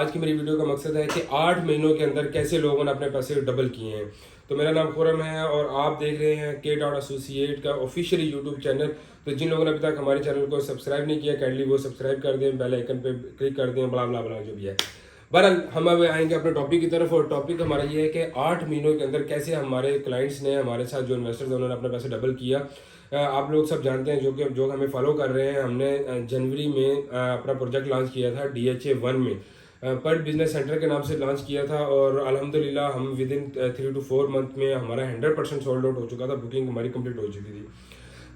آج کی میری ویڈیو کا مقصد ہے کہ 8 مہینوں کے اندر کیسے لوگوں نے اپنے پیسے ڈبل کیے ہیں. تو میرا نام خرم ہے اور آپ دیکھ رہے ہیں کے ڈاٹ ایسوسیٹ کا آفیشیلی یوٹیوب چینل. تو جن لوگوں نے ابھی تک ہمارے چینل کو سبسکرائب نہیں کیا کائنڈلی وہ سبسکرائب کر دیں, بیل آئیکن پہ کلک کر دیں, بلا بلا بلا جو بھی ہے. بہرحال ہم اب آئیں گے اپنے ٹاپک کی طرف, اور ٹاپک ہمارا یہ ہے کہ 8 مہینوں کے اندر کیسے ہمارے کلائنٹس نے ہمارے ساتھ جو انویسٹرز ہیں انہوں نے اپنے پیسے ڈبل کیا. آپ لوگ سب جانتے ہیں جو ہمیں فالو کر رہے ہیں, ہم نے جنوری میں اپنا پروجیکٹ لانچ کیا تھا DHA1 میں, پر بزنس سینٹر کے نام سے لانچ کیا تھا, اور الحمدللہ ہم ود ان 3 to 4 month میں ہمارا 100% سولڈ آؤٹ ہو چکا تھا, بکنگ ہماری کمپلیٹ ہو چکی تھی.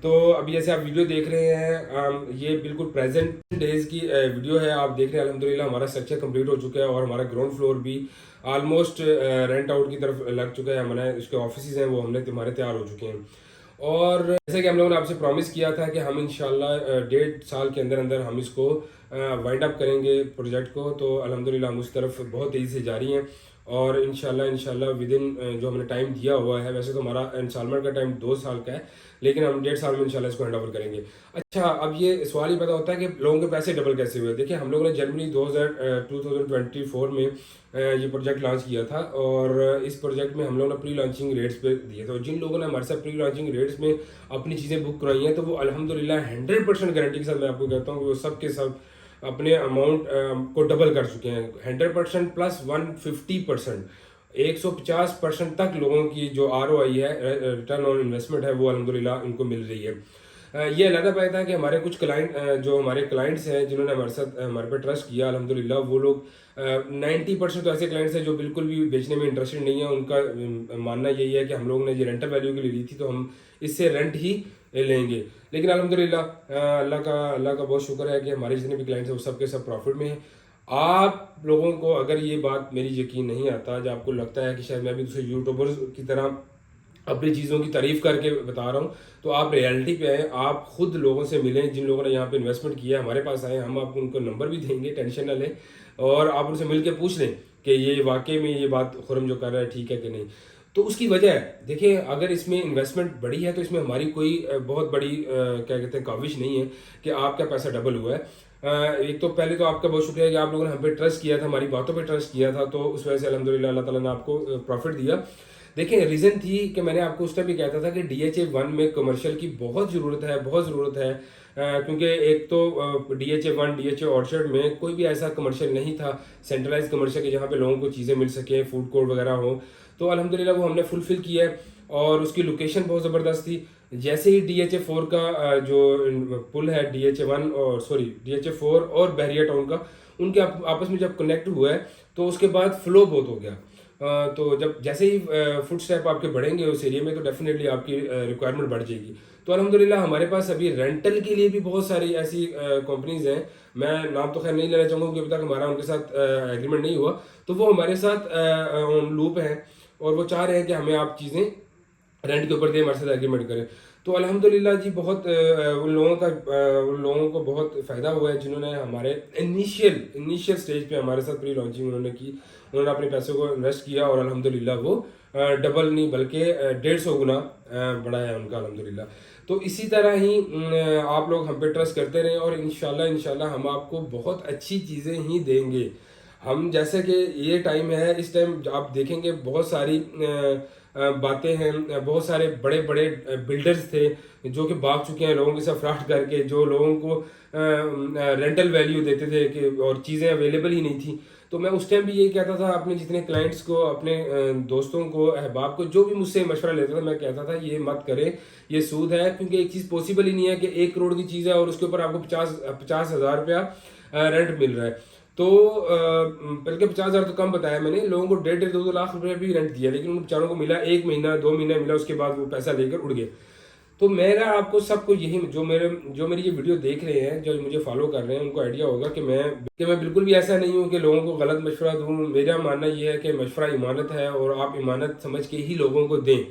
تو ابھی جیسے آپ ویڈیو دیکھ رہے ہیں یہ بالکل پریزنٹ ڈیز کی ویڈیو ہے. آپ دیکھ رہے ہیں الحمدللہ ہمارا اسٹرکچر کمپلیٹ ہو چکا ہے اور ہمارا گراؤنڈ فلور بھی آلموسٹ رینٹ آؤٹ کی طرف لگ چکا ہے. ہمارے اس کے آفیسز ہیں وہ ہمارے تیار ہو چکے ہیں, اور جیسے کہ ہم لوگوں نے آپ سے پرومس کیا تھا کہ ہم انشاءاللہ 1.5 سال کے اندر ہم اس کو وائنڈ اپ کریں گے پروجیکٹ کو. تو الحمدللہ ہم اس طرف بہت تیزی سے جاری ہیں, اور انشاءاللہ ود ان جو ہم نے ٹائم دیا ہوا ہے, ویسے تو ہمارا انسٹالمنٹ کا ٹائم 2 سال کا ہے, لیکن ہم 1.5 سال میں انشاءاللہ اس کو ہینڈ اوور کریں گے. اچھا, اب یہ سوال ہی پیدا ہوتا ہے کہ لوگوں کے پیسے ڈبل کیسے ہوئے. دیکھیں, ہم لوگوں نے جنوری 2024 میں یہ پروجیکٹ لانچ کیا تھا, اور اس پروجیکٹ میں ہم لوگوں نے پری لانچنگ ریٹس پہ دیے تھے, اور جن لوگوں نے ہمارے ساتھ پری لانچنگ ریٹس میں اپنی چیزیں بک کرائی ہیں تو وہ الحمدللہ 100% گارنٹی کے ساتھ میں آپ کو کہتا ہوں کہ وہ سب کے سب اپنے اماؤنٹ کو ڈبل کر چکے ہیں. 100% پلس 150%, 150% تک لوگوں کی جو ROI ہے, ریٹرن آن انویسٹمنٹ ہے, وہ الحمدللہ ان کو مل رہی ہے. یہ علیحدہ بات ہے کہ ہمارے کچھ جو ہمارے کلائنٹس ہیں جنہوں نے ہمارے پہ ٹرسٹ کیا, الحمدللہ وہ لوگ 90% تو ایسے کلائنٹس ہیں جو بالکل بھی بیچنے میں انٹرسٹڈ نہیں ہیں. ان کا ماننا یہی ہے کہ ہم لوگوں نے یہ رینٹل ویلیو کے لیے لی تھی تو ہم اس سے رینٹ ہی لیں گے. لیکن الحمدللہ اللہ کا بہت شکر ہے کہ ہمارے جتنے بھی کلائنٹس ہیں وہ سب کے سب پروفٹ میں ہیں. آپ لوگوں کو اگر یہ بات میری یقین نہیں آتا, جب آپ کو لگتا ہے کہ شاید میں بھی دوسرے یوٹیوبرز کی طرح اپنی چیزوں کی تعریف کر کے بتا رہا ہوں, تو آپ ریئلٹی پہ آئیں, آپ خود لوگوں سے ملیں جن لوگوں نے یہاں پہ انویسٹمنٹ کیا ہے, ہمارے پاس آئیں, ہم آپ کو ان کو نمبر بھی دیں گے, ٹینشن نہ لیں, اور آپ ان سے مل کے پوچھ لیں کہ یہ واقعی میں یہ بات خرم جو کر رہا ہے ٹھیک ہے کہ نہیں. تو اس کی وجہ ہے, دیکھیں اگر اس میں انویسٹمنٹ بڑی ہے تو اس میں ہماری کوئی بہت بڑی کیا کہتے ہیں کاوش نہیں ہے کہ آپ کا پیسہ ڈبل ہوا ہے. ایک تو پہلے تو آپ کا بہت شکریہ کہ آپ لوگوں نے ہم پہ ٹرسٹ کیا تھا, ہماری باتوں پہ ٹرسٹ کیا تھا, تو اس وجہ سے الحمدللہ اللہ تعالیٰ نے آپ کو پروفٹ دیا. دیکھیں, ریزن تھی کہ میں نے آپ کو اس ٹائم بھی کہتا تھا کہ DHA1 میں کمرشل کی بہت ضرورت ہے, کیونکہ ایک تو DHA1 DHA آرچرڈ میں کوئی بھی ایسا کمرشل نہیں تھا, سینٹرلائز کمرشل کہ جہاں پہ لوگوں کو چیزیں مل سکیں, فوڈ کورٹ وغیرہ ہو. تو الحمدللہ وہ ہم نے فلفل کیا ہے, اور اس کی لوکیشن بہت زبردست تھی. جیسے ہی DHA4 کا جو پل ہے, DHA4 اور بحریہ ٹاؤن کا, ان کے آپس میں جب کنیکٹ ہوا ہے تو اس کے بعد فلو بہت ہو گیا. تو جیسے ہی فٹ اسٹیپ آپ کے بڑھیں گے اس ایریے میں تو ڈیفینیٹلی آپ کی ریکوائرمنٹ بڑھ جائے گی. تو الحمدللہ ہمارے پاس ابھی رینٹل کے لیے بھی بہت ساری ایسی کمپنیز ہیں, میں نام تو خیر نہیں لینا چاہوں گا کیونکہ ابھی تک ہمارا ان کے ساتھ ایگریمنٹ نہیں ہوا, تو وہ ہمارے ساتھ لوپ ہیں اور وہ چاہ رہے ہیں کہ ہمیں آپ چیزیں رینٹ کے اوپر دیں, ہمارے ساتھ ایگریمنٹ کریں. تو الحمدللہ جی بہت ان لوگوں کو بہت فائدہ ہوا ہے جنہوں نے ہمارے انیشیل سٹیج پہ ہمارے ساتھ پری لانچنگ انہوں نے کی, انہوں نے اپنے پیسوں کو انویسٹ کیا, اور الحمدللہ وہ ڈبل نہیں بلکہ 150 گنا بڑا ہے ان کا الحمدللہ. تو اسی طرح ہی آپ لوگ ہم پہ ٹرسٹ کرتے رہیں, اور انشاءاللہ ہم آپ کو بہت اچھی چیزیں ہی دیں گے. ہم جیسے کہ یہ ٹائم ہے, اس ٹائم آپ دیکھیں گے بہت ساری باتیں ہیں, بہت سارے بڑے بلڈرز تھے جو کہ بھاگ چکے ہیں لوگوں کے ساتھ فراڈ کر کے, جو لوگوں کو رینٹل ویلیو دیتے تھے کہ اور چیزیں اویلیبل ہی نہیں تھیں. تو میں اس ٹائم بھی یہی کہتا تھا اپنے جتنے کلائنٹس کو, اپنے دوستوں کو, احباب کو, جو بھی مجھ سے مشورہ لیتا تھا, میں کہتا تھا یہ مت کریں, یہ سود ہے. کیونکہ ایک چیز پاسبل ہی نہیں ہے کہ 1 کروڑ کی چیز ہے اور اس کے اوپر آپ کو 50,000 روپیہ رینٹ مل رہا ہے. تو بلکہ 50,000 تو کم بتایا میں نے, لوگوں کو 1.5-2 لاکھ روپے بھی رینٹ دیا, لیکن ان بیچاروں کو ملا 1 مہینہ 2 مہینہ ملا, اس کے بعد وہ پیسہ لے کر اڑ گئے. تو میرا آپ کو سب کو یہی جو میری یہ ویڈیو دیکھ رہے ہیں, جو مجھے فالو کر رہے ہیں, ان کو آئیڈیا ہوگا کہ میں بالکل بھی ایسا نہیں ہوں کہ لوگوں کو غلط مشورہ دوں. میرا ماننا یہ ہے کہ مشورہ ایمانت ہے, اور آپ ایمانت سمجھ کے ہی لوگوں کو دیں.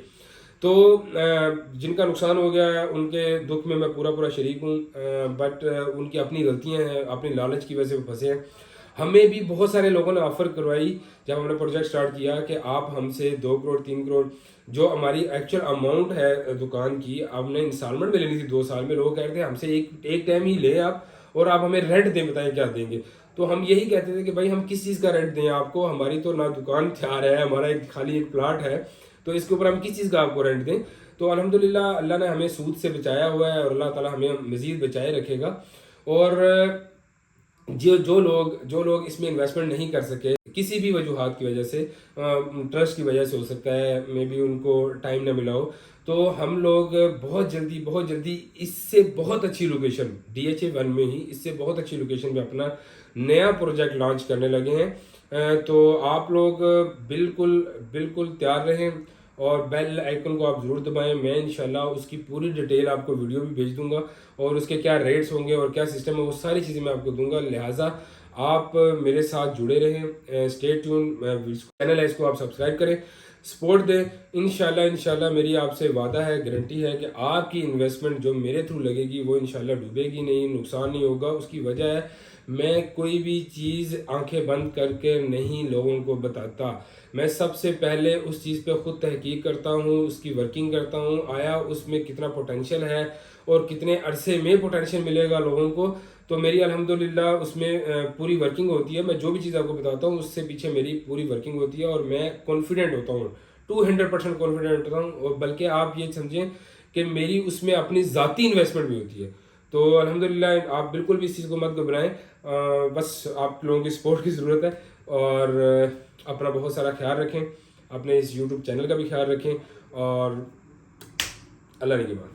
تو جن کا نقصان ہو گیا ہے ان کے دکھ میں پورا شریک ہوں, بٹ ان کی اپنی غلطیاں ہیں, اپنی لالچ کی وجہ سے وہ پھنسے ہیں. ہمیں بھی بہت سارے لوگوں نے آفر کروائی جب ہم نے پروجیکٹ سٹارٹ کیا کہ آپ ہم سے 2 کروڑ 3 کروڑ جو ہماری ایکچوئل اماؤنٹ ہے دکان کی, ہم نے انسٹالمنٹ میں لینی تھی 2 سال میں. لوگ کہہ رہے تھے ہم سے ایک ٹائم ہی لیں آپ, اور آپ ہمیں رینٹ دیں, بتائیں کیا دیں گے. تو ہم یہی کہتے تھے کہ بھائی ہم کس چیز کا رینٹ دیں آپ کو, ہماری تو نہ دکان تیار ہے, ہمارا ایک خالی ایک پلاٹ ہے, تو اس کے اوپر ہم کس چیز کا آپ کو رینٹ دیں. تو الحمدللہ اللہ نے ہمیں سود سے بچایا ہوا ہے, اور اللہ تعالیٰ ہمیں مزید بچائے رکھے گا. اور جو لوگ اس میں انویسٹمنٹ نہیں کر سکے کسی بھی وجوہات کی وجہ سے, ٹرسٹ کی وجہ سے ہو سکتا ہے, مے بی ان کو ٹائم نہ ملا ہو, تو ہم لوگ بہت جلدی اس سے بہت اچھی لوکیشن DHA1 میں ہی اس سے بہت اچھی لوکیشن پہ اپنا نیا پروجیکٹ لانچ کرنے لگے ہیں. تو آپ لوگ بالکل تیار رہیں, اور بیل آئیکن کو آپ ضرور دبائیں. میں انشاءاللہ اس کی پوری ڈیٹیل آپ کو ویڈیو بھی بھیج دوں گا, اور اس کے کیا ریٹس ہوں گے اور کیا سسٹم ہے وہ ساری چیزیں میں آپ کو دوں گا. لہٰذا آپ میرے ساتھ جڑے رہیں, اسٹے ٹیون. چینل ہے اس کو آپ سبسکرائب کریں, سپورٹ دیں. انشاءاللہ میری آپ سے وعدہ ہے, گارنٹی ہے کہ آپ کی انویسٹمنٹ جو میرے تھرو لگے گی وہ انشاءاللہ ڈوبے گی نہیں, نقصان نہیں ہوگا. اس کی وجہ ہے میں کوئی بھی چیز آنکھیں بند کر کے نہیں لوگوں کو بتاتا. میں سب سے پہلے اس چیز پہ خود تحقیق کرتا ہوں, اس کی ورکنگ کرتا ہوں, آیا اس میں کتنا پوٹینشیل ہے اور کتنے عرصے میں پوٹینشیل ملے گا لوگوں کو. تو میری الحمدللہ اس میں پوری ورکنگ ہوتی ہے. میں جو بھی چیز آپ کو بتاتا ہوں اس سے پیچھے میری پوری ورکنگ ہوتی ہے, اور میں کانفیڈنٹ ہوتا ہوں, 200% کانفیڈنٹ ہوتا ہوں. اور بلکہ آپ یہ سمجھیں کہ میری اس میں اپنی ذاتی انویسٹمنٹ بھی ہوتی ہے. تو الحمدللہ آپ بالکل بھی اس چیز کو مت گھبرائیں, بس آپ لوگوں کی سپورٹ کی ضرورت ہے. اور اپنا بہت سارا خیال رکھیں, اپنے اس YouTube چینل کا بھی خیال رکھیں, اور اللہ نگہبان.